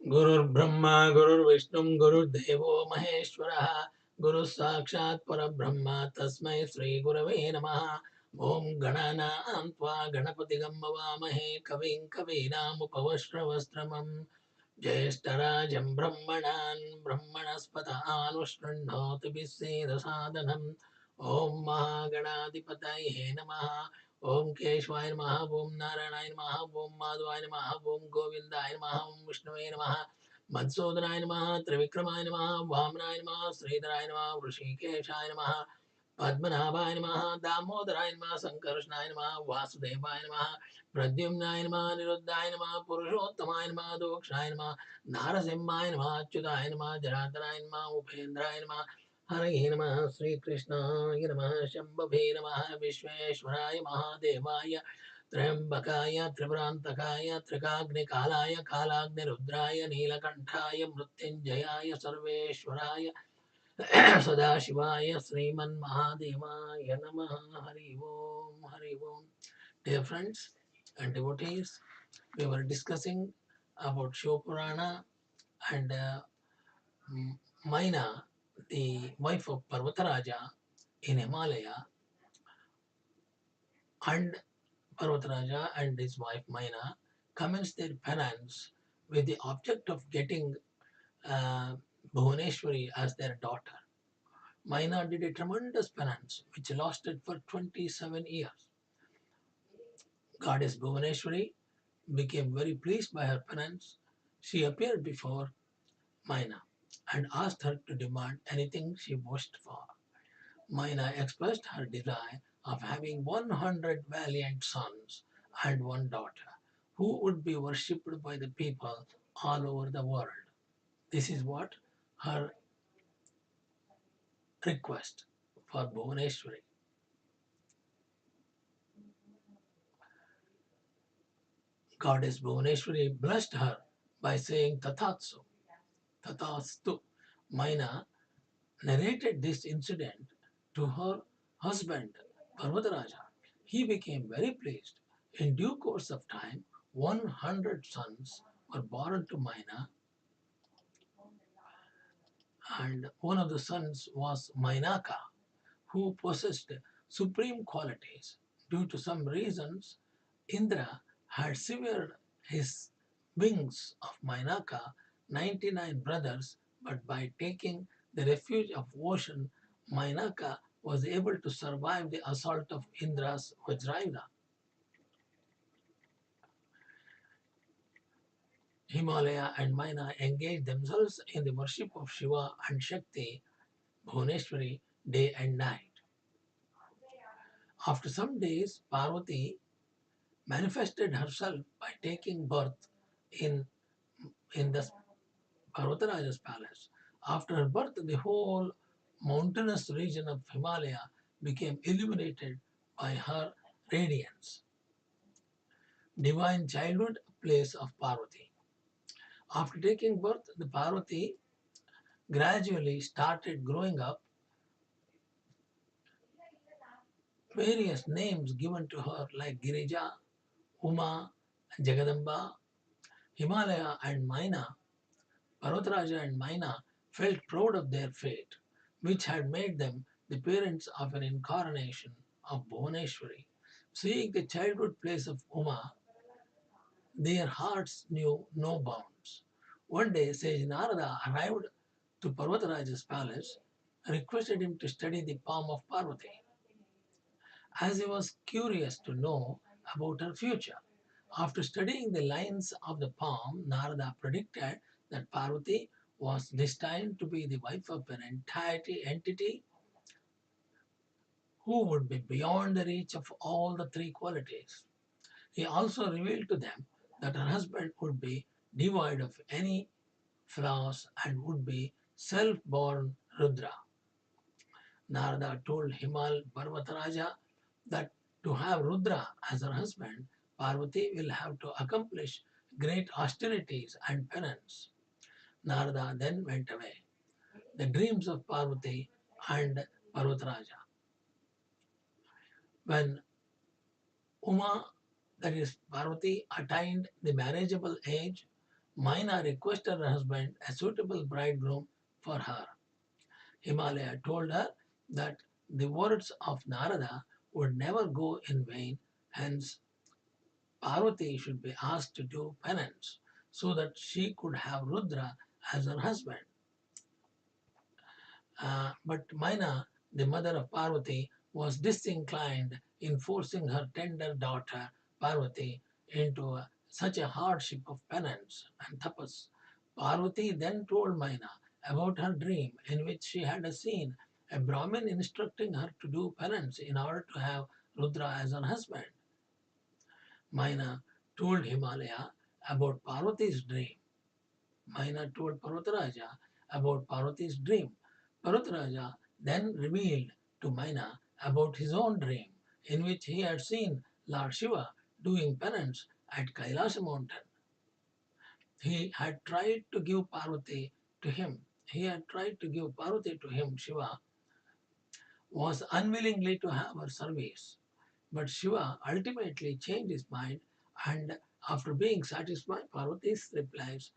Gurur Brahma, Gurur Vishnu, Gurur Devo Maheshwara, Guru Sakshat Parabrahma, Tasmai Sri Gurave Namaha. Om Ganana Antva Ganapati Gammavamahe Kavin Kavinam Upavashravastramam Jyeshtarajam Brahmanan Brahmanaspata Anushranoti Biseda Sadhanam Om Mahaganadipataye Namaha Om Keshwaya Namaha Om Narayana Namaha Om Madhvaya Namaha Om Govindaya Namaha Om Vishnuvaya Namaha Madhusudhanaya Namaha Trivikramaya Namaha Vamnaya Namaha Sridharaya Namaha Vrishikeshaya Namaha Padmanabhaya Namaha Damodharaya Namaha Sankarshnaya Namaha Vasudevaya Namaha Pradyumnaya Namaha Niruddhaya Namaha Purushottamaya Namaha Dokshaya Namaha Narasimhaya Namaha Achyutaya Namaha Janataraya Namaha Uphendraya Namaha Hare Namaha Sri Krishnaya Namaha Shambhave Namaha Vishveshwaraya Mahadevaya Trambakaya Tribrantakaya Trikagnikalaya Kalagni Rudraya Neelakanthaya Mrutyunjayaya Sarveshwaraya Sadashivaya Sriman Mahadevaya Namaha Hari Om Hari Om. Dear friends and devotees, we were discussing about Shiva Purana and Maina, the wife of Parvataraja in Himalaya, and Parvataraja and his wife Maina commenced their penance with the object of getting uh, Bhuvaneshwari as their daughter. Maina did a tremendous penance which lasted for 27 years. Goddess Bhuvaneshwari became very pleased by her penance. She appeared before Maina and asked her to demand anything she wished for. Maina expressed her desire of having 100 valiant sons and one daughter who would be worshipped by the people all over the world. This is what her request for Bhuvaneshwari. Goddess Bhuvaneshwari blessed her by saying Tathatsu, Tathastu. Maina narrated this incident to her husband Parvataraja. He became very pleased. In due course of time, 100 sons were born to Maina, and one of the sons was Mainaka, who possessed supreme qualities. Due to some reasons, Indra had severed his wings of Mainaka, 99 brothers, but by taking the refuge of ocean, Mainaka was able to survive the assault of Indra's Vajrayudha. Himalaya and Maina engaged themselves in the worship of Shiva and Shakti, Bhuvaneshwari, day and night. After some days, Parvati manifested herself by taking birth in, in the Parvataraja's palace. After her birth, the whole mountainous region of Himalaya became illuminated by her radiance. Divine childhood place of Parvati. After taking birth, the Parvati gradually started growing up. Various names given to her like Girija, Uma, Jagadamba, Himalaya and Maina. Parvataraja and Maina felt proud of their fate, which had made them the parents of an incarnation of Bhuvaneshwari. Seeing the childhood place of Uma, their hearts knew no bounds. One day, Sage Narada arrived to Parvataraja's palace, requested him to study the palm of Parvati, as he was curious to know about her future. After studying the lines of the palm, Narada predicted that Parvati was destined to be the wife of an entity who would be beyond the reach of all the three qualities. He also revealed to them that her husband would be devoid of any flaws and would be self-born Rudra. Narada told Himal Parvataraja that to have Rudra as her husband, Parvati will have to accomplish great austerities and penance. Narada then went away. The dreams of Parvati and Parvataraja. When Uma, that is Parvati, attained the marriageable age, Maina requested her husband a suitable bridegroom for her. Himalaya told her that the words of Narada would never go in vain, hence Parvati should be asked to do penance so that she could have Rudra as her husband. But Maina, the mother of Parvati, was disinclined in forcing her tender daughter Parvati into such a hardship of penance and tapas. Parvati then told Maina about her dream in which she had seen a Brahmin instructing her to do penance in order to have Rudra as her husband. Maina told Himalaya about Parvati's dream. Maina told Parvataraja about Parvati's dream. Parvataraja then revealed to Maina about his own dream, in which he had seen Lord Shiva doing penance at Kailasa mountain. He had tried to give Parvati to him. He had tried to give Parvati to him. Shiva was unwillingly to have her service. But Shiva ultimately changed his mind, and after being satisfied Parvati's replies,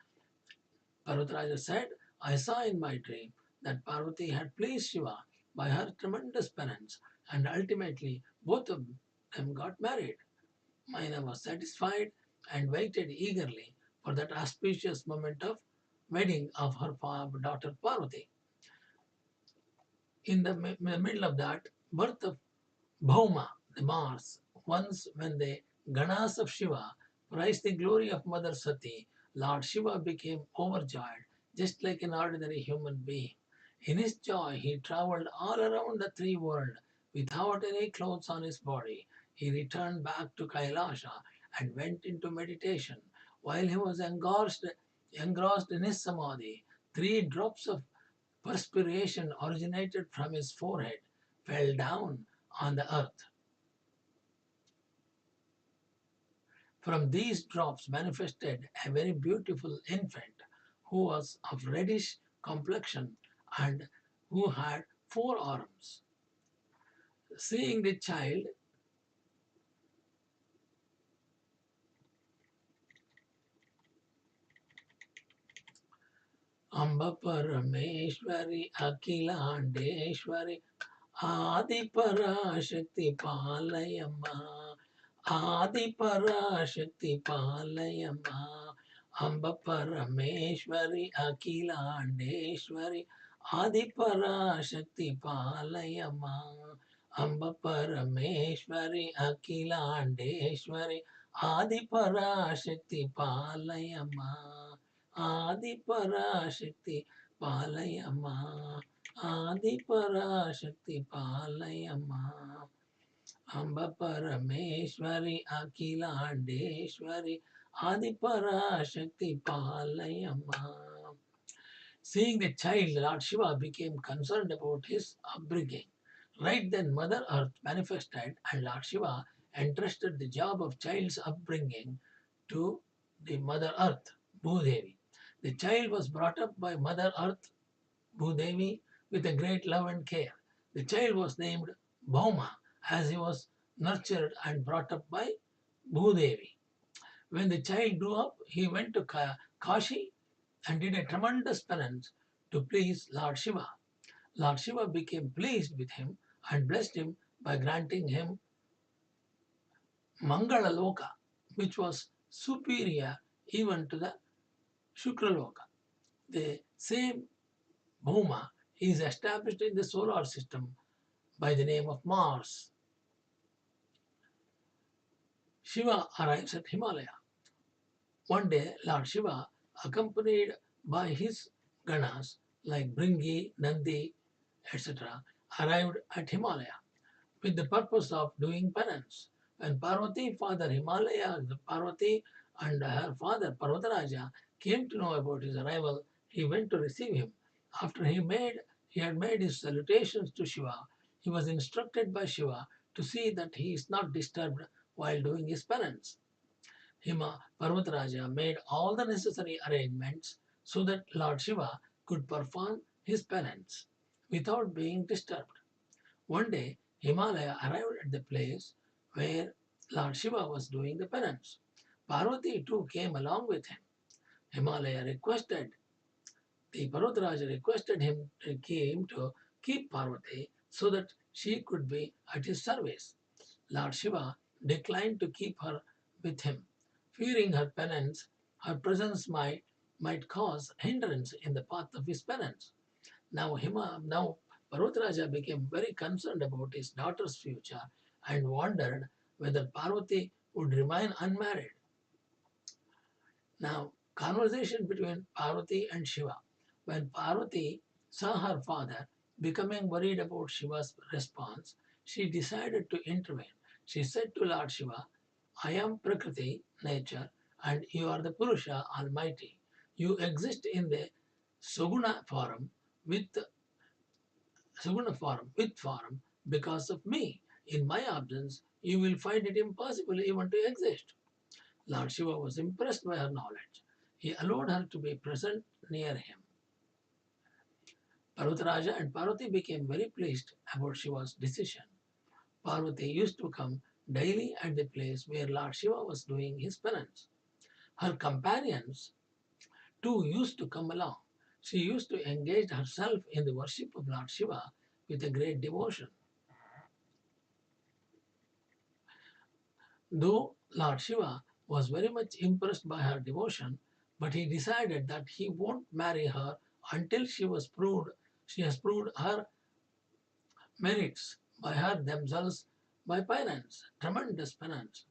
Parvataraja said, I saw in my dream that Parvati had pleased Shiva by her tremendous penance, and ultimately both of them got married. Maina was satisfied and waited eagerly for that auspicious moment of wedding of her daughter Parvati. In the middle of that, birth of Bhauma, the Mars, once when the Ganas of Shiva praised the glory of Mother Sati, Lord Shiva became overjoyed, just like an ordinary human being. In his joy, he traveled all around the three worlds without any clothes on his body. He returned back to Kailasa and went into meditation. While he was engrossed in his samadhi, 3 drops of perspiration originated from his forehead, fell down on the earth. From these drops manifested a very beautiful infant who was of reddish complexion and who had 4 arms. Seeing the child, Amba Parameshwari Akhilandeshwari Adi Parashakti Palayama Adi Parashakti Palayama Amba Parameshwari Akhilandeshwari Adi Parashakti Palayama Amba Parameshwari Akhilandeshwari Adi Parashakti Palayama Adi Parashakti Palayama Adi Parashakti Palayama Amba Parameshwari Akhilandeshwari Adi Parashakti Palayama. Seeing the child, Lord Shiva became concerned about his upbringing. Right then, Mother Earth manifested, and Lord Shiva entrusted the job of child's upbringing to the Mother Earth, Bhudevi. The child was brought up by Mother Earth, Bhudevi, with a great love and care. The child was named Bhauma as he was nurtured and brought up by Bhudevi. When the child grew up, he went to Kashi and did a tremendous penance to please Lord Shiva. Lord Shiva became pleased with him and blessed him by granting him Mangala Loka, which was superior even to the Shukraloka. The same Bhuma is established in the solar system by the name of Mars. Shiva arrives at Himalaya. One day, Lord Shiva, accompanied by his Ganas like Bringi, Nandi, etc., arrived at Himalaya with the purpose of doing penance. When Parvati, father Himalaya, Parvati, and her father Parvataraja came to know about his arrival, he went to receive him. After he had made his salutations to Shiva, he was instructed by Shiva to see that he is not disturbed while doing his penance. Parvataraja made all the necessary arrangements so that Lord Shiva could perform his penance without being disturbed. One day, Himalaya arrived at the place where Lord Shiva was doing the penance. Parvati too came along with him. Himalaya requested, the Parvataraja requested him to keep Parvati so that she could be at his service. Lord Shiva declined to keep her with him, fearing her penance, her presence might cause hindrance in the path of his penance. Now Parvataraja became very concerned about his daughter's future and wondered whether Parvati would remain unmarried. Now, conversation between Parvati and Shiva. When Parvati saw her father becoming worried about Shiva's response, she decided to intervene. She said to Lord Shiva, I am Prakriti, nature, and you are the Purusha, Almighty. You exist in the Suguna form with form because of me. In my absence, you will find it impossible even to exist. Lord Shiva was impressed by her knowledge. He allowed her to be present near him. Parvataraja and Parvati became very pleased about Shiva's decision. Parvati used to come daily at the place where Lord Shiva was doing his penance. Her companions too used to come along. She used to engage herself in the worship of Lord Shiva with a great devotion. Though Lord Shiva was very much impressed by her devotion, but he decided that he won't marry her until she has proved her merits by her themselves by penance, tremendous penance.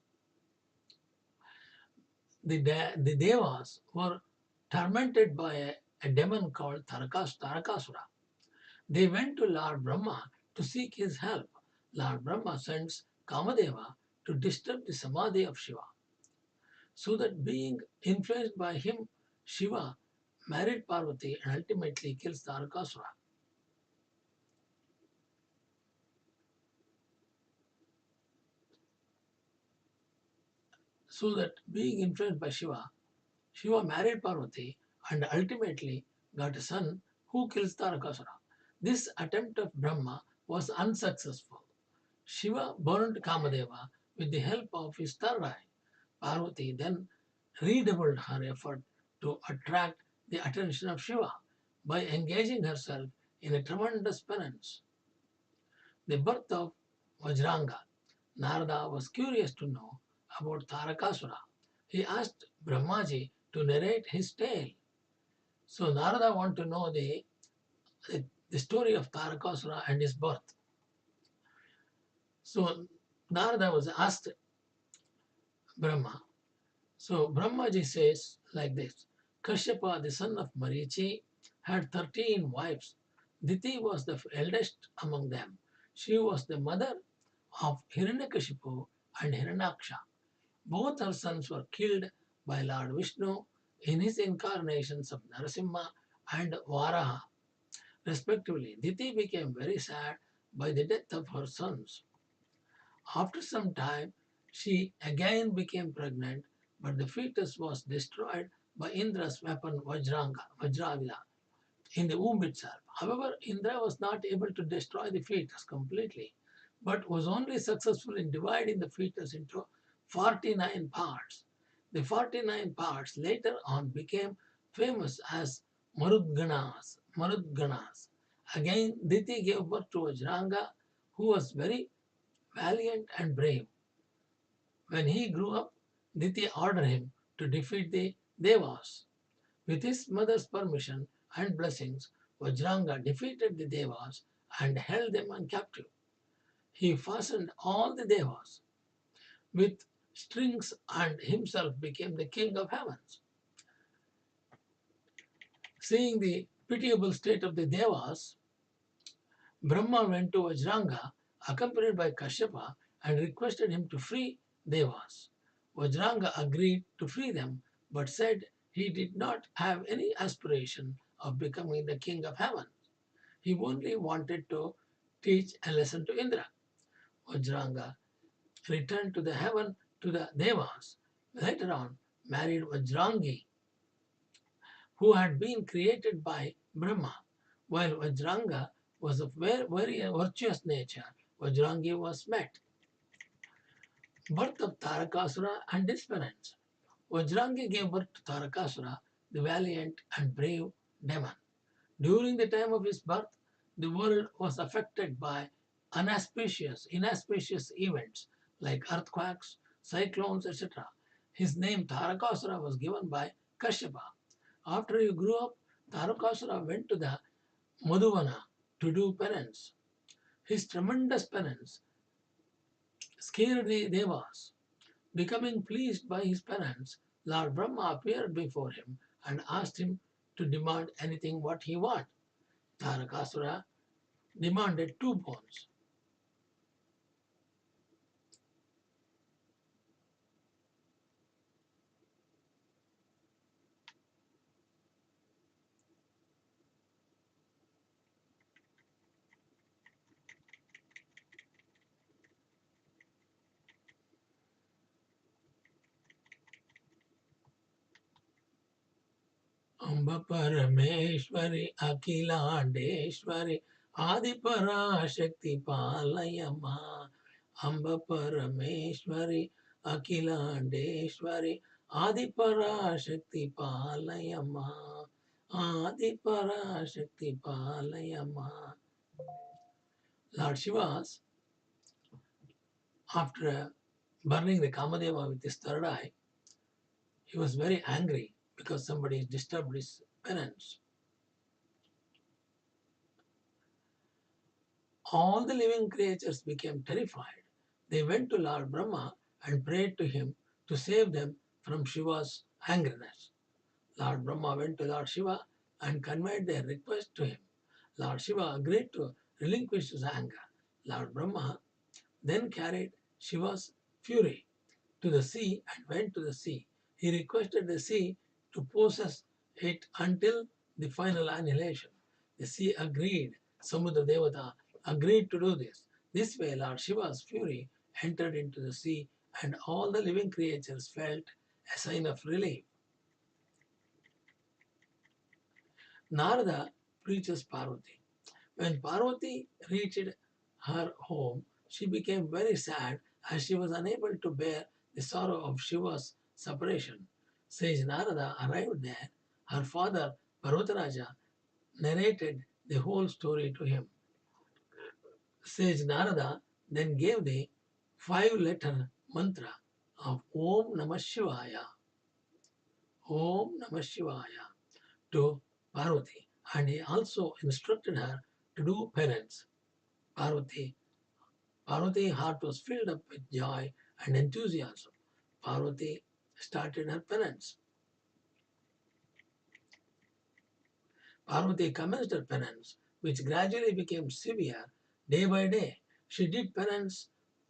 The Devas were tormented by a demon called Tarakasura. They went to Lord Brahma to seek his help. Lord Brahma sends Kamadeva to disturb the samadhi of Shiva, so that being influenced by him, Shiva married Parvati and ultimately kills Tarakasura. So that being influenced by Shiva, Shiva married Parvati and ultimately got a son who kills Tarakasura. This attempt of Brahma was unsuccessful. Shiva burned Kamadeva with the help of his third eye. Parvati then redoubled her effort to attract the attention of Shiva by engaging herself in a tremendous penance. The birth of Vajranga. Narada was curious to know about Tarakasura. He asked Brahmaji to narrate his tale. So Narada wanted to know the story of Tarakasura and his birth. So Narada was asked Brahma. So Brahmaji says like this: Kashyapa, the son of Marichi, had 13 wives. Diti was the eldest among them. She was the mother of Hiranyakashipu and Hiranyaksha. Both her sons were killed by Lord Vishnu in his incarnations of Narasimha and Varaha, respectively. Diti became very sad by the death of her sons. After some time, she again became pregnant, but the fetus was destroyed by Indra's weapon Vajravila, in the womb itself. However, Indra was not able to destroy the fetus completely, but was only successful in dividing the fetus into 49 parts. The 49 parts later on became famous as Marudganas. Again, Diti gave birth to Vajranga, who was very valiant and brave. When he grew up, Diti ordered him to defeat the Devas. With his mother's permission and blessings, Vajranga defeated the Devas and held them in captive. He fastened all the Devas with strings and himself became the king of heavens. Seeing the pitiable state of the Devas, Brahma went to Vajranga accompanied by Kashyapa and requested him to free Devas. Vajranga agreed to free them but said he did not have any aspiration of becoming the king of heaven. He only wanted to teach a lesson to Indra. Vajranga returned to the heaven to the Devas. Later on, married Vajrangi, who had been created by Brahma. While Vajranga was of very virtuous nature, Vajrangi was met. Birth of Tarakasura and his parents. Vajrangi gave birth to Tarakasura the valiant and brave demon. During the time of his birth, the world was affected by inauspicious events like earthquakes, cyclones, etc. His name Tarakasura was given by Kashyapa. After he grew up, Tarakasura went to the Madhuvana to do penance. His tremendous penance scared the Devas. Becoming pleased by his penance, Lord Brahma appeared before him and asked him to demand anything what he wanted. Tarakasura demanded 2 bones. Amba Parameshwari Akhilandeshwari Adiparashakti Palayama. Amba Parameshwari Akhilandeshwari Adiparashakti Palayama. Adiparashakti Palayama. Lord Shiva's, after burning the Kamadeva with his third eye, he was very angry because somebody disturbed his penance. All the living creatures became terrified. They went to Lord Brahma and prayed to him to save them from Shiva's angriness. Lord Brahma went to Lord Shiva and conveyed their request to him. Lord Shiva agreed to relinquish his anger. Lord Brahma then carried Shiva's fury to the sea and went to the sea. He requested the sea to possess it until the final annihilation. The sea agreed. Samudra Devata agreed to do this. This way, Lord Shiva's fury entered into the sea, and all the living creatures felt a sign of relief. Narada preaches Parvati. When Parvati reached her home, she became very sad as she was unable to bear the sorrow of Shiva's separation. Sage Narada arrived there. Her father, Parvataraja, narrated the whole story to him. Sage Narada then gave the 5-letter mantra of Om Namah Shivaya, Om Namah Shivaya to Parvati, and he also instructed her to do penance. Parvati's heart was filled up with joy and enthusiasm. Parvati started her penance. Parvati commenced her penance, which gradually became severe day by day. She did penance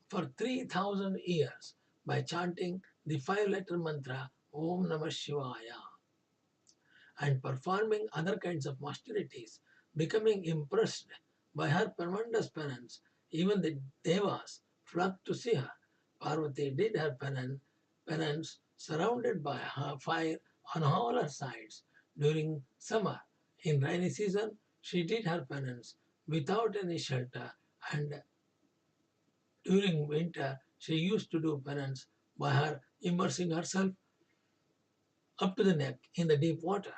for 3,000 years by chanting the 5-letter mantra Om Namah Shivaya and performing other kinds of austerities. Becoming impressed by her tremendous penance, even the devas flocked to see her. Parvati did her penance surrounded by her fire on all her sides during summer. In rainy season, she did her penance without any shelter, and during winter, she used to do penance by her immersing herself up to the neck in the deep water.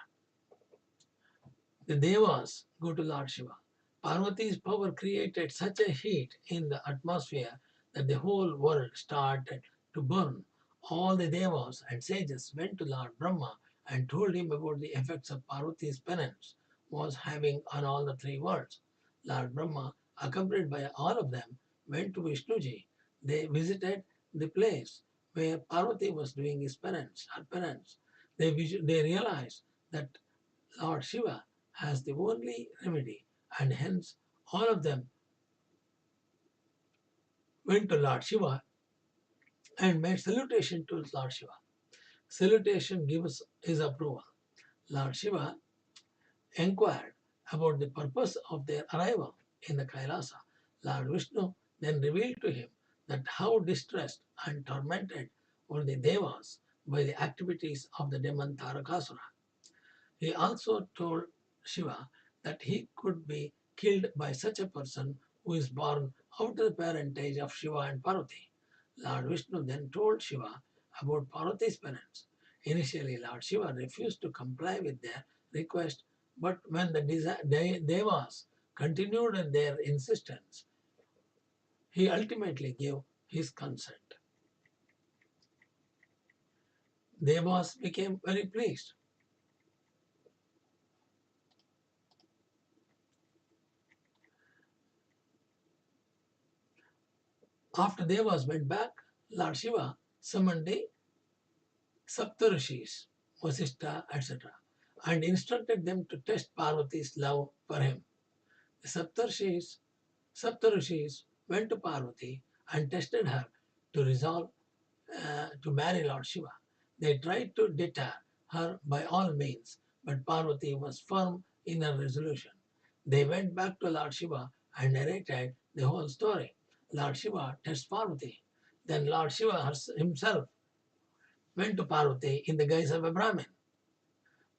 The Devas go to Lord Shiva. Parvati's power created such a heat in the atmosphere that the whole world started to burn. All the Devas and sages went to Lord Brahma and told him about the effects of Parvati's penance was having on all the 3 worlds. Lord Brahma, accompanied by all of them, went to Vishnuji. They visited the place where Parvati was doing her penance. They realized that Lord Shiva has the only remedy, and hence all of them went to Lord Shiva and made salutation to Lord Shiva. Salutation gives his approval. Lord Shiva inquired about the purpose of their arrival in the Kailasa. Lord Vishnu then revealed to him that how distressed and tormented were the Devas by the activities of the demon Tarakasura. He also told Shiva that he could be killed by such a person who is born out of the parentage of Shiva and Parvati. Lord Vishnu then told Shiva about Parvati's penance. Initially, Lord Shiva refused to comply with their request, but when the Devas continued in their insistence, he ultimately gave his consent. Devas became very pleased. After Devas went back, Lord Shiva summoned the Saptarishis, Vasishtha, etc., and instructed them to test Parvati's love for him. The Saptarishis went to Parvati and tested her to resolve to marry Lord Shiva. They tried to deter her by all means, but Parvati was firm in her resolution. They went back to Lord Shiva and narrated the whole story. Lord Shiva tests Parvati. Then Lord Shiva himself went to Parvati in the guise of a Brahmin.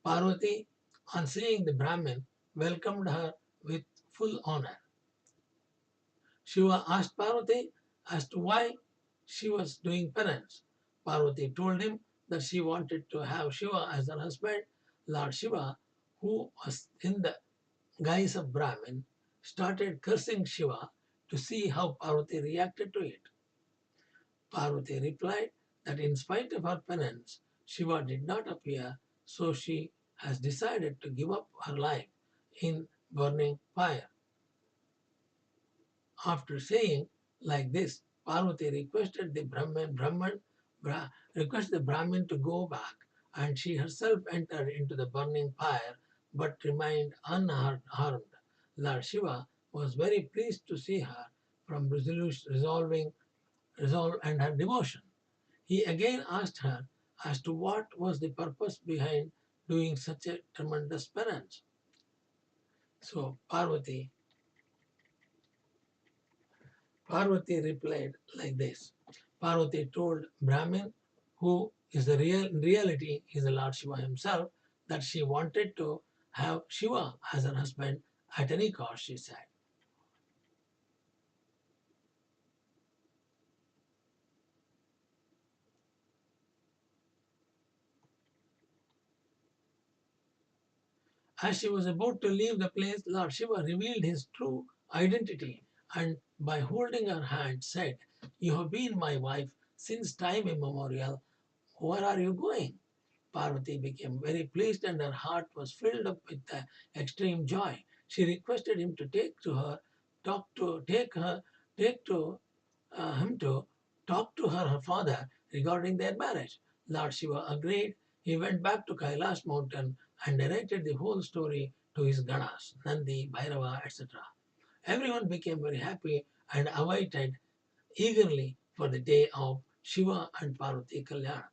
Parvati, on seeing the Brahmin, welcomed her with full honor. Shiva asked Parvati as to why she was doing penance. Parvati told him that she wanted to have Shiva as her husband. Lord Shiva, who was in the guise of Brahmin, started cursing Shiva to see how Parvati reacted to it. Parvati replied that in spite of her penance, Shiva did not appear, so she has decided to give up her life in burning fire. After saying like this, Parvati requested the Brahmin to go back, and she herself entered into the burning fire, but remained unharmed. Lord Shiva was very pleased to see her from resolve and her devotion. He again asked her as to what was the purpose behind doing such a tremendous penance. So Parvati replied like this. Parvati told Brahmin, who is the in reality is the Lord Shiva himself, that she wanted to have Shiva as her husband at any cost, she said. As she was about to leave the place, Lord Shiva revealed his true identity and by holding her hand said, "You have been my wife since time immemorial. Where are you going?" Parvati became very pleased and her heart was filled up with extreme joy. She requested him to take to him to talk to her father regarding their marriage. Lord Shiva agreed. He went back to Kailash mountain and narrated the whole story to his Ganas, Nandi, Bhairava, etc. Everyone became very happy and awaited eagerly for the day of Shiva and Parvati Kalyana.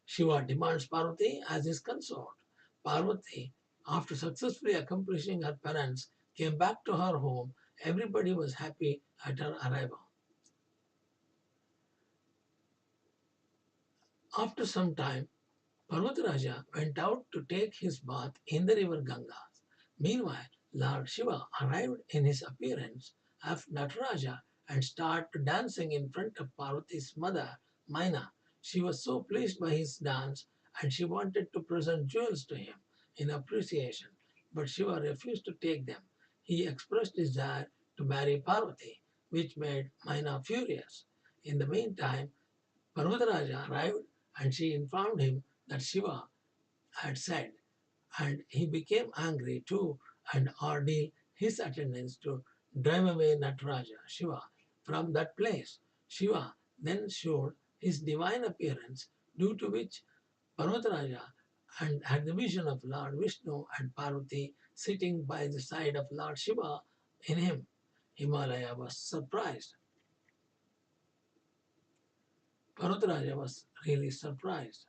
Shiva demands Parvati as his consort. Parvati, after successfully accomplishing her penance, came back to her home. Everybody was happy at her arrival. After some time, Parvataraja went out to take his bath in the river Ganga. Meanwhile, Lord Shiva arrived in his appearance of Nataraja and started dancing in front of Parvati's mother, Maina. She was so pleased by his dance and she wanted to present jewels to him in appreciation, but Shiva refused to take them. He expressed his desire to marry Parvati, which made Maina furious. In the meantime, Parvataraja arrived and she informed him that Shiva had said, and he became angry too and ordered his attendants to drive away Nataraja, Shiva, from that place. Shiva then showed his divine appearance, due to which Parvataraja and had the vision of Lord Vishnu and Parvati sitting by the side of Lord Shiva in him. Himalaya was surprised. Parvataraja was really surprised.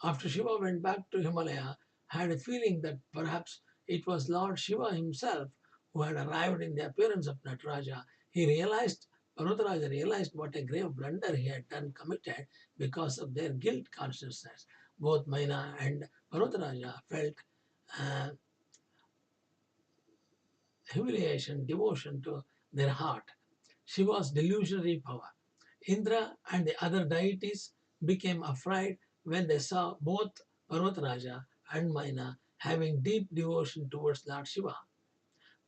After Shiva went back to Himalaya, had a feeling that perhaps it was Lord Shiva himself who had arrived in the appearance of Nataraja. Parvataraja realized what a grave blunder he had committed because of their guilt consciousness. Both Maina and Parvataraja felt uh, humiliation, devotion to their heart. Shiva's delusionary power. Indra and the other deities became afraid when they saw both Parvataraja and Maina having deep devotion towards Lord Shiva.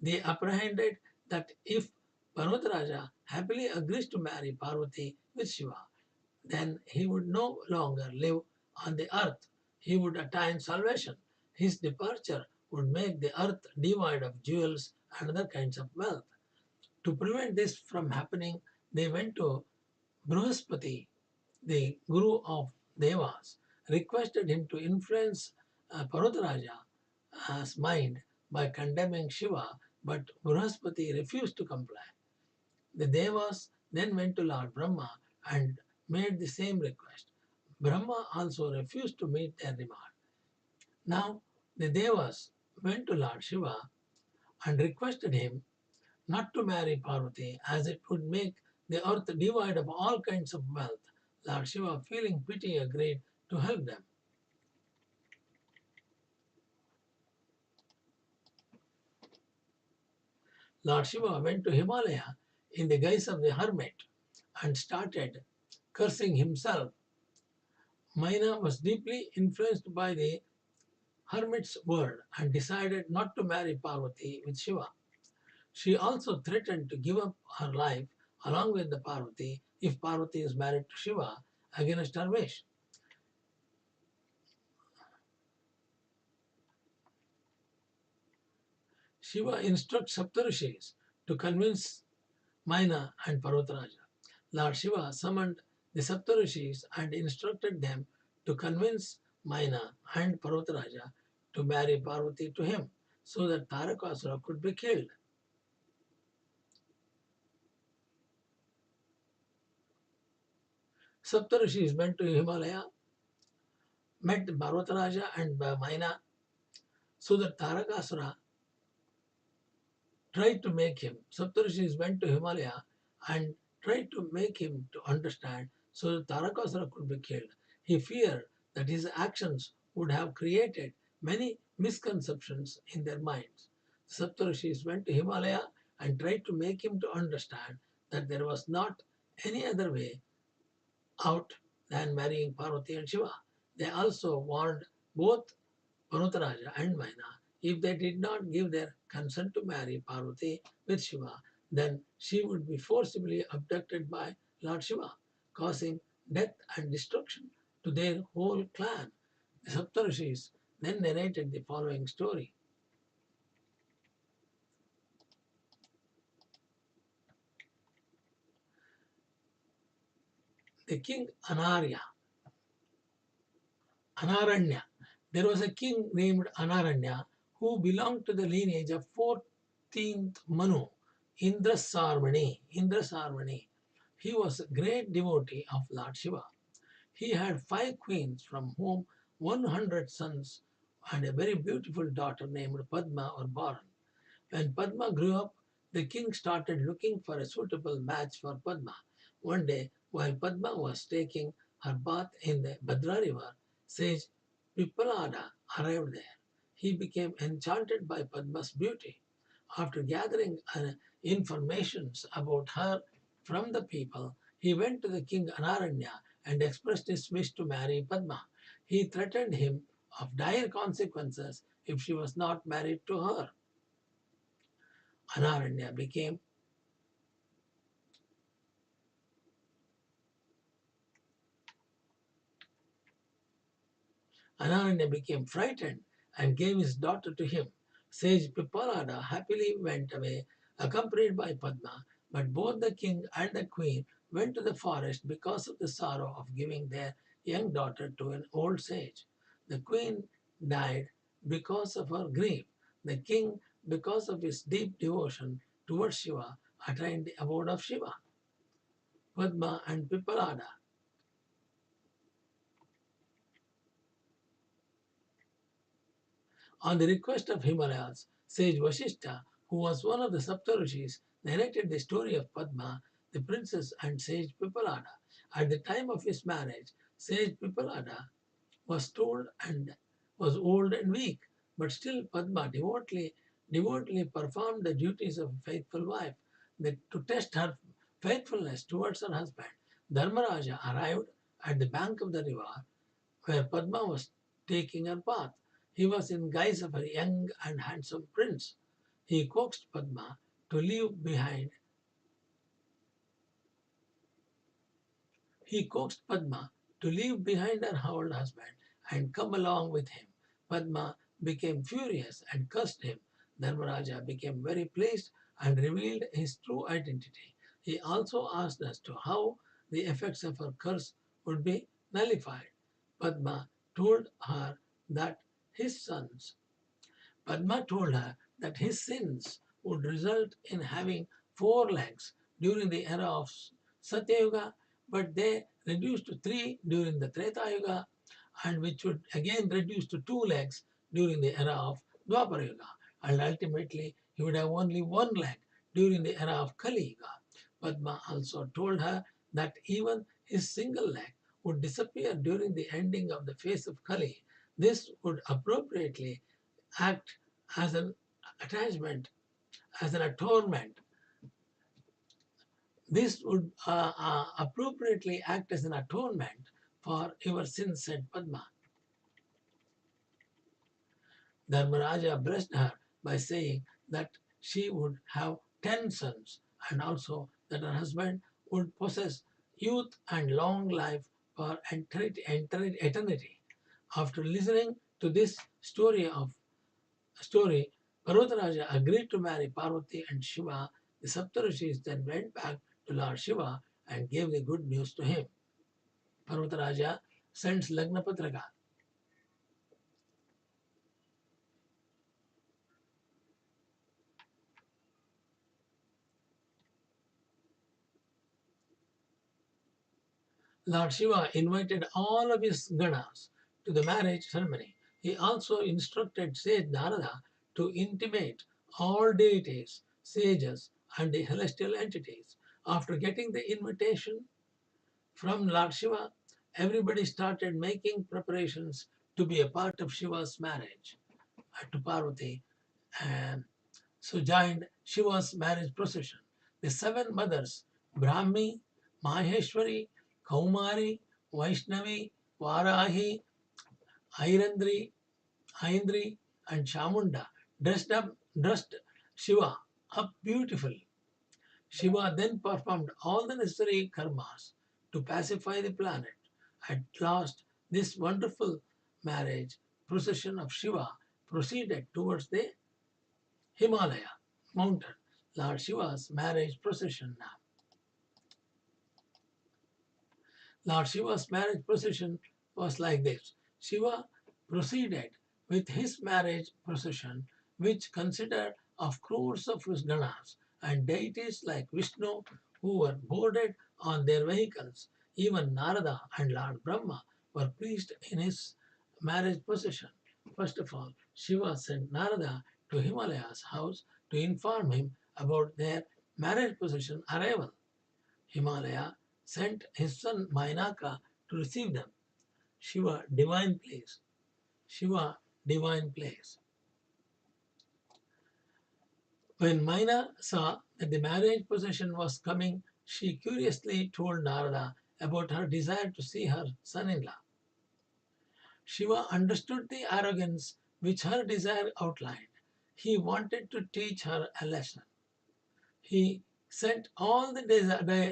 They apprehended that if Parvataraja happily agrees to marry Parvati with Shiva, then he would no longer live on the earth. He would attain salvation. His departure would make the earth devoid of jewels and other kinds of wealth. To prevent this from happening, they went to Bruhaspati, the guru of Devas, requested him to influence Parvataraja's mind by condemning Shiva, but Bruhaspati refused to comply. The Devas then went to Lord Brahma and made the same request. Brahma also refused to meet their demand. Now, the Devas went to Lord Shiva and requested him not to marry Parvati as it would make the earth devoid of all kinds of wealth. Lord Shiva, feeling pity, agreed to help them. Lord Shiva went to Himalaya in the guise of the hermit and started cursing himself. Maina was deeply influenced by the hermit's word and decided not to marry Parvati with Shiva. She also threatened to give up her life along with the Parvati if Parvati is married to Shiva against her wish. Shiva instructs Saptarishis to convince Maina and Parvataraja. Lord Shiva summoned the Saptarishis and instructed them to convince Maina and Parvataraja to marry Parvati to him so that Tarakasura could be killed. Saptarishis went to Himalaya, met Parvataraja and Maina so that Tarakasura tried to make him. Saptarishis went to Himalaya and tried to make him to understand so that Tarakasura could be killed. He feared that his actions would have created many misconceptions in their minds. Saptarishis went to Himalaya and tried to make him to understand that there was not any other way out than marrying Parvati and Shiva. They also warned both Parvataraja and Maina, if they did not give their consent to marry Parvati with Shiva, then she would be forcibly abducted by Lord Shiva, causing death and destruction to their whole clan. The Saptarishis then narrated the following story. The king Anaranya. There was a king named Anaranya who belonged to the lineage of 14th Manu, Indrasarvani. He was a great devotee of Lord Shiva. He had 5 queens from whom 100 sons and a very beautiful daughter named Padma or born. When Padma grew up, the king started looking for a suitable match for Padma. One day, while Padma was taking her bath in the Bhadra river, sage Pippalada arrived there. He became enchanted by Padma's beauty. After gathering information about her from the people, he went to the king Anaranya and expressed his wish to marry Padma. He threatened him of dire consequences if she was not married to her. Anaranya became Anaranya became frightened and gave his daughter to him. Sage Pippalada happily went away, accompanied by Padma, but both the king and the queen went to the forest because of the sorrow of giving their young daughter to an old sage. The queen died because of her grief. The king, because of his deep devotion towards Shiva, attained the abode of Shiva. Padma and Pippalada. On the request of Himalayas, sage Vasishtha, who was one of the Saptarishis, narrated the story of Padma, the princess, and sage Pippalada. At the time of his marriage, sage Pippalada was told and was old and weak, but still Padma devotedly devoutly performed the duties of a faithful wife. That to test her faithfulness towards her husband, Dharmaraja arrived at the bank of the river where Padma was taking her bath. He was in guise of a young and handsome prince. He coaxed Padma to leave behind He coaxed Padma to leave behind her old husband and come along with him. Padma became furious and cursed him. Dharmaraja became very pleased and revealed his true identity. He also asked as to how the effects of her curse would be nullified. Padma told her that his sons Padma told her that his sins would result in having 4 legs during the era of Satyayuga, but they reduced to 3 during the Treta Yuga, and which would again reduce to 2 legs during the era of Dwapara Yuga, and ultimately he would have only 1 leg during the era of Kali Yuga. Padma also told her that even his single leg would disappear during the ending of the phase of Kali. This would appropriately act as an attachment, as an atonement. This would appropriately act as an atonement for your sins, said Padma. Dharmaraja blessed her by saying that she would have 10 sons and also that her husband would possess youth and long life for eternity. After listening to this story, Parvataraja agreed to marry Parvati and Shiva. The Saptarishis then went back to Lord Shiva and gave the good news to him. Parvataraja sends Lagna Patraka. Lord Shiva invited all of his ganas to the marriage ceremony. He also instructed sage Narada to intimate all deities, sages, and the celestial entities. After getting the invitation from Lord Shiva, everybody started making preparations to be a part of Shiva's marriage to Parvati, and so joined Shiva's marriage procession. The 7 mothers, Brahmi, Maheshwari, Kaumari, Vaishnavi, Varahi, Airandri, Aindri, and Chamunda dressed Shiva up beautifully. Shiva then performed all the necessary karmas to pacify the planet. At last, this wonderful marriage procession of Shiva proceeded towards the Himalaya mountain. Lord Shiva's marriage procession now. Lord Shiva's marriage procession was like this. Shiva proceeded with his marriage procession, which consisted of crores of his ganas and deities like Vishnu who were boarded on their vehicles. Even Narada and Lord Brahma were pleased in his marriage procession. First of all, Shiva sent Narada to Himalaya's house to inform him about their marriage procession arrival. Himalaya sent his son Mainaka to receive them. Shiva, divine place. Shiva, divine place. When Maina saw that the marriage procession was coming, she curiously told Narada about her desire to see her son-in-law. Shiva understood the arrogance which her desire outlined. He wanted to teach her a lesson. He sent all the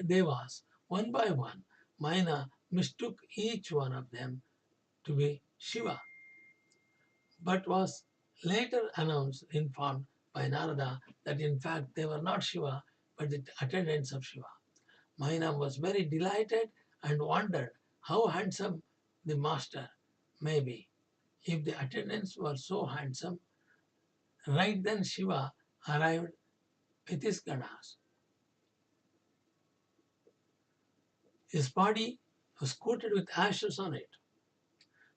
devas one by one. Maina mistook each one of them to be Shiva, but was later informed by Narada that in fact they were not Shiva, but the attendants of Shiva. Maina was very delighted and wondered how handsome the master may be. If the attendants were so handsome, right then Shiva arrived with his ganas. His body was coated with ashes on it.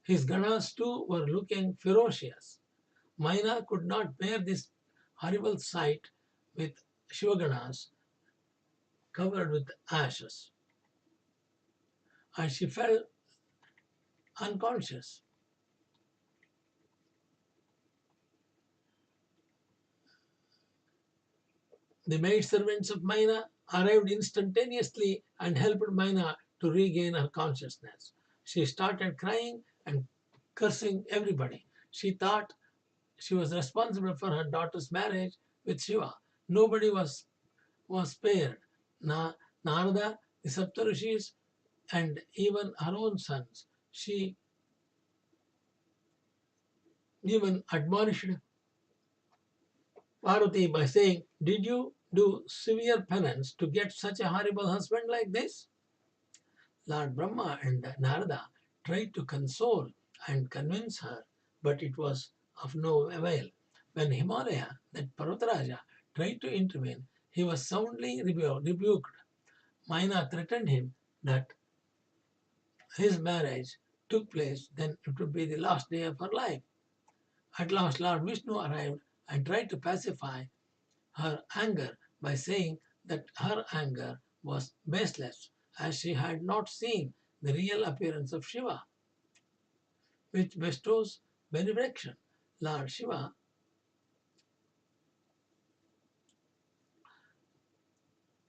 His ganas too were looking ferocious. Maina could not bear this horrible sight with Shivaganas covered with ashes, and she fell unconscious. The maidservants of Maina arrived instantaneously and helped Maina to regain her consciousness. She started crying and cursing everybody. She thought she was responsible for her daughter's marriage with Shiva. Nobody was spared. Narada, the Saptarishis, and even her own sons. She even admonished Parvati by saying, "Did you do severe penance to get such a horrible husband like this?" Lord Brahma and Narada tried to console and convince her, but it was of no avail. When Himalaya, that Parvataraja, tried to intervene, he was soundly rebuked. Maina threatened him that his marriage took place, then it would be the last day of her life. At last, Lord Vishnu arrived and tried to pacify her anger by saying that her anger was baseless, as she had not seen the real appearance of Shiva, which bestows benediction. Lord Shiva,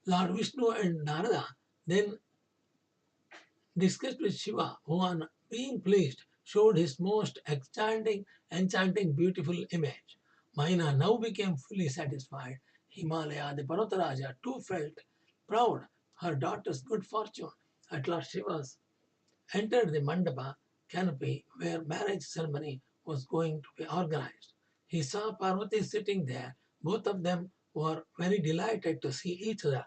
Lord Vishnu and Narada then discussed with Shiva, who on being pleased showed his most enchanting, beautiful image. Maina now became fully satisfied. Himalaya, the Parvataraja, too felt proud her daughter's good fortune. At last Shiva entered the mandapa canopy where marriage ceremony was going to be organized. He saw Parvati sitting there. Both of them were very delighted to see each other.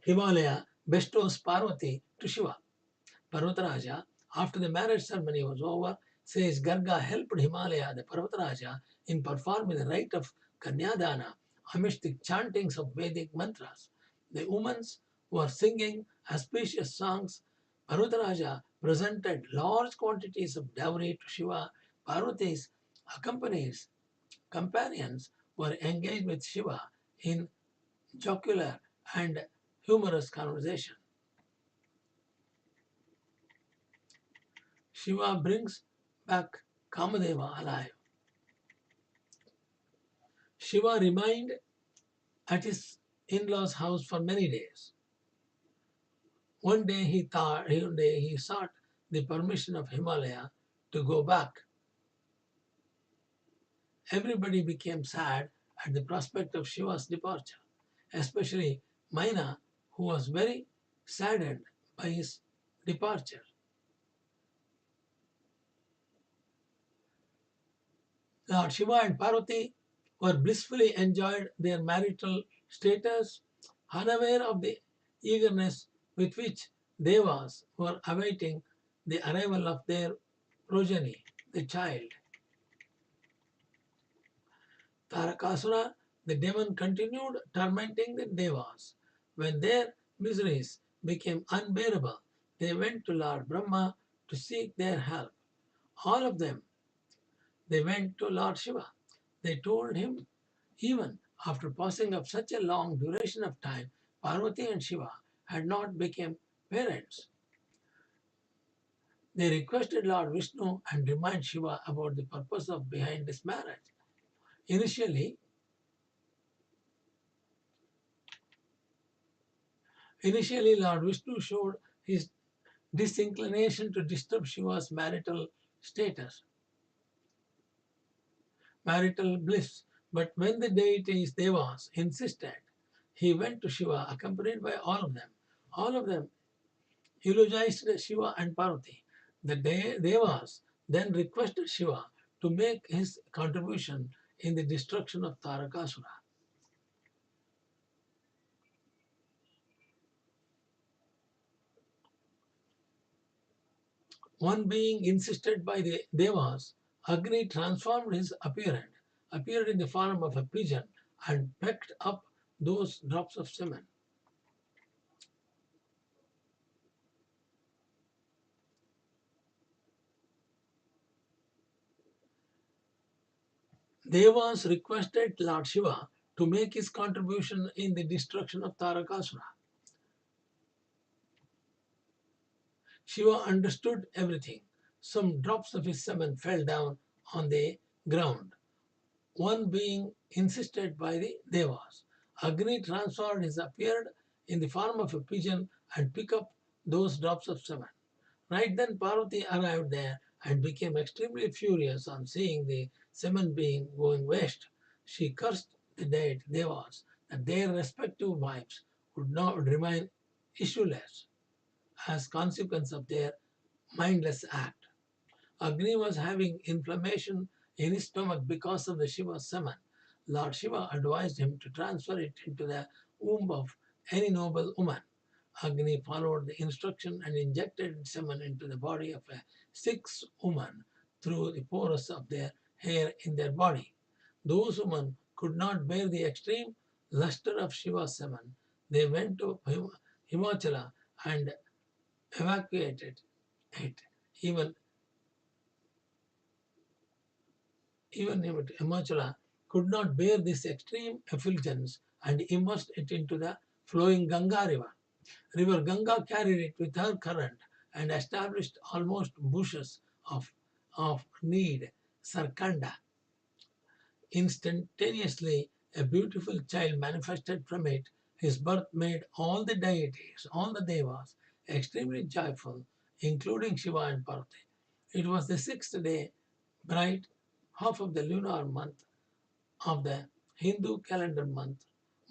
Himalaya bestows Parvati to Shiva. Parvataraja, after the marriage ceremony was over, says Garga helped Himalaya, the Parvataraja, in performing the rite of Kanyadana amidst the chantings of Vedic mantras. The women were singing auspicious songs. Parvataraja presented large quantities of dowry to Shiva. Parvati's companions were engaged with Shiva in jocular and humorous conversation. Shiva brings back Kamadeva alive. Shiva remained at his in-laws' house for many days. One day he sought the permission of Himalaya to go back. Everybody became sad at the prospect of Shiva's departure, especially Maina, who was very saddened by his departure. Lord Shiva and Parvati were blissfully enjoyed their marital status, unaware of the eagerness with which Devas were awaiting the arrival of their progeny, the child. Tarakasura, the demon, continued tormenting the Devas. When their miseries became unbearable, they went to Lord Brahma to seek their help. All of them, they went to Lord Shiva. They told him, even after passing of such a long duration of time, Parvati and Shiva had not become parents. They requested Lord Vishnu and reminded Shiva about the purpose of behind this marriage. Initially, Lord Vishnu showed his disinclination to disturb Shiva's marital bliss. But when the deities Devas insisted, he went to Shiva accompanied by all of them. All of them eulogized Shiva and Parvati. The Devas then requested Shiva to make his contribution in the destruction of Tarakasura. One being insisted by the Devas, Agni transformed his appeared in the form of a pigeon and pecked up those drops of semen. Devas requested Lord Shiva to make his contribution in the destruction of Tarakasura. Shiva understood everything. Some drops of his semen fell down on the ground. one being insisted by the Devas. Agni transformed his appeared in the form of a pigeon and pick up those drops of semen. Right then Parvati arrived there and became extremely furious on seeing the semen being going waste. She cursed the dead Devas that their respective wives would not remain issueless as consequence of their mindless act. Agni was having inflammation in his stomach because of the Shiva's semen. Lord Shiva advised him to transfer it into the womb of any noble woman. Agni followed the instruction and injected semen into the body of a sick woman through the pores of their hair in their body. Those women could not bear the extreme luster of Shiva's semen. They went to Himachala and evacuated it. Even Even Himachala could not bear this extreme effulgence and immersed it into the flowing Ganga river. River Ganga carried it with her current and established almost bushes of need, Sarkanda. Instantaneously, a beautiful child manifested from it. His birth made all the deities, all the devas, extremely joyful, including Shiva and Parvati. It was the sixth day, bright half of the lunar month of the Hindu calendar month,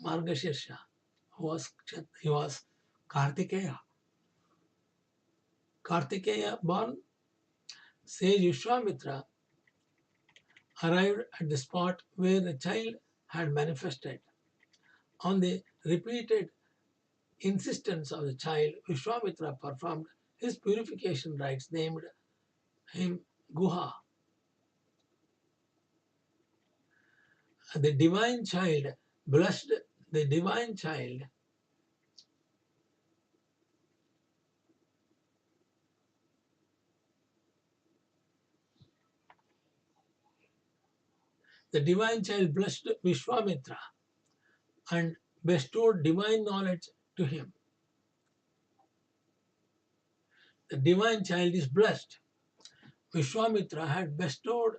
Margashirsha. He was Kartikeya. Kartikeya born sage Vishwamitra arrived at the spot where the child had manifested. On the repeated insistence of the child, Vishwamitra performed his purification rites, named him Guha. The divine child blessed the divine child. The divine child blessed Vishwamitra and bestowed divine knowledge to him. The divine child is blessed. Vishwamitra had bestowed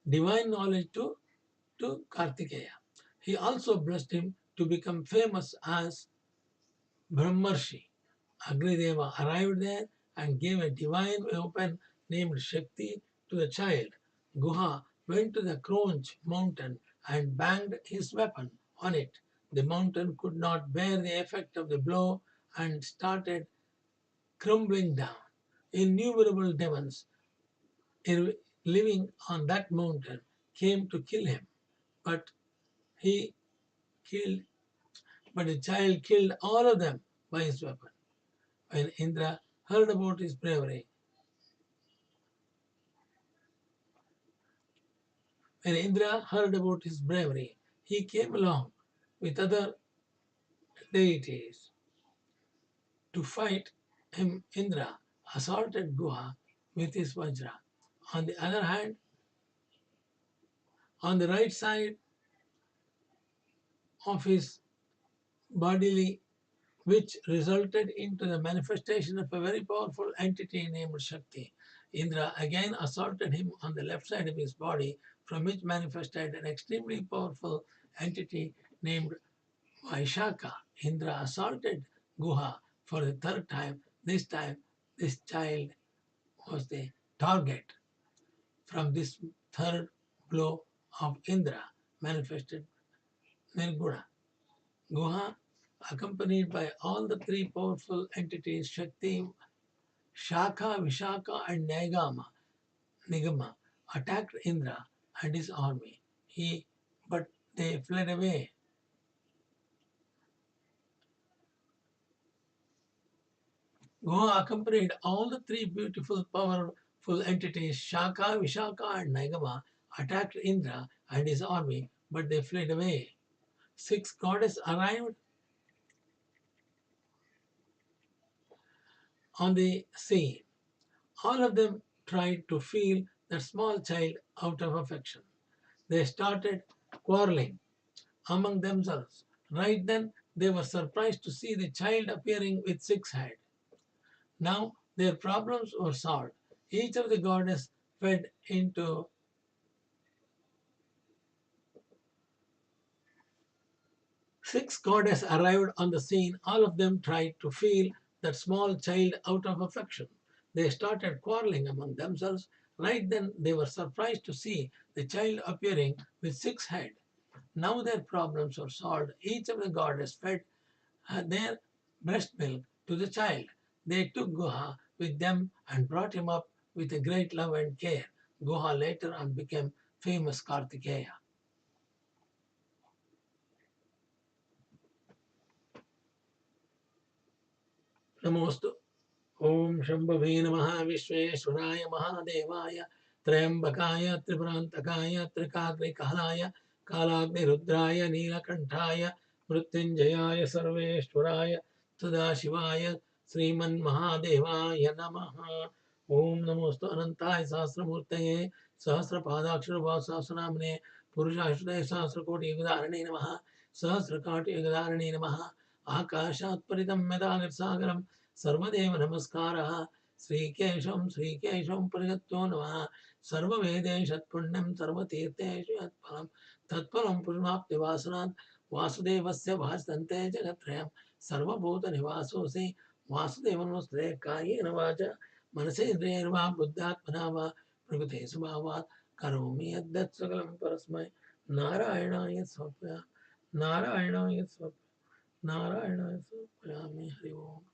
divine knowledge to Kartikeya. He also blessed him to become famous as Brahmarshi. Agrideva arrived there and gave a divine weapon named Shakti to the child. Guha went to the Kronch mountain and banged his weapon on it. The mountain could not bear the effect of the blow and started crumbling down. Innumerable demons living on that mountain came to kill him, but he killed, but the child killed all of them by his weapon. When Indra heard about his bravery, he came along with other deities to fight him. Indra assaulted Guha with his vajra. On the other hand, on the right side of his bodily, which resulted into the manifestation of a very powerful entity named Shakti. Indra again assaulted him on the left side of his body, from which manifested an extremely powerful entity named Vaishaka. Indra assaulted Guha for the third time. This time, this child was the target. From this third blow of Indra manifested Nirguna. Guha, accompanied by all the three powerful entities, Shakti, Shaka, Vishaka, and Nigama, attacked Indra and his army. But they fled away. Guha accompanied all the three beautiful, powerful entities, Shaka, Vishaka, and Nigama, attacked Indra and his army, but they fled away. 6 goddesses arrived on the scene. All of them tried to feel that small child out of affection. They started quarreling among themselves. Right then, they were surprised to see the child appearing with 6 heads. Now, their problems were solved. Each of the goddesses fed into Six goddesses arrived on the scene. All of them tried to feel that small child out of affection. They started quarreling among themselves. Right then, they were surprised to see the child appearing with six heads. Now their problems were solved. Each of the goddesses fed their breast milk to the child. They took Guha with them and brought him up with a great love and care. Guha later on became famous Kartikeya. Namostu. Om Shambhavi Namaha Vishweshwaraya Mahadevaaya Trayambakaya Tripurantakaya Trikagni Kahalaya Kalagni Rudraya Neelakantaya Mrityunjayaya Sarveshwaraya Sadashivaya Sriman Mahadevaya Namaha. Om Namostu Anantaya Sahasramurtaye Sahasrapadakshara Vasasranamne Purushashraya Sahasrakoti Yugadarane Namaha Sahasrakati Yugadarane Namaha Akashat Paridam Medagar Sagaram सर्वदेव नमस्कारः श्रीकेशं परिगत्यो नमः सर्ववेदेशत्पुण्यं सर्वतीर्थेषु यत्फलं तत्फलं पुष्णाप्तिवासनात् वासुदेवस्य भासन्ते जगत्त्रयं सर्वभूतनिवासोऽसि वासुदेवनमस्ते कायेन वाचा मनसेन्द्रियैर्वा बुद्धात्मना वा प्रकृते स्वभावात् करोमि यद्यत् सकलं परस्मै नारायणाय समर्पयामि हरि ओम्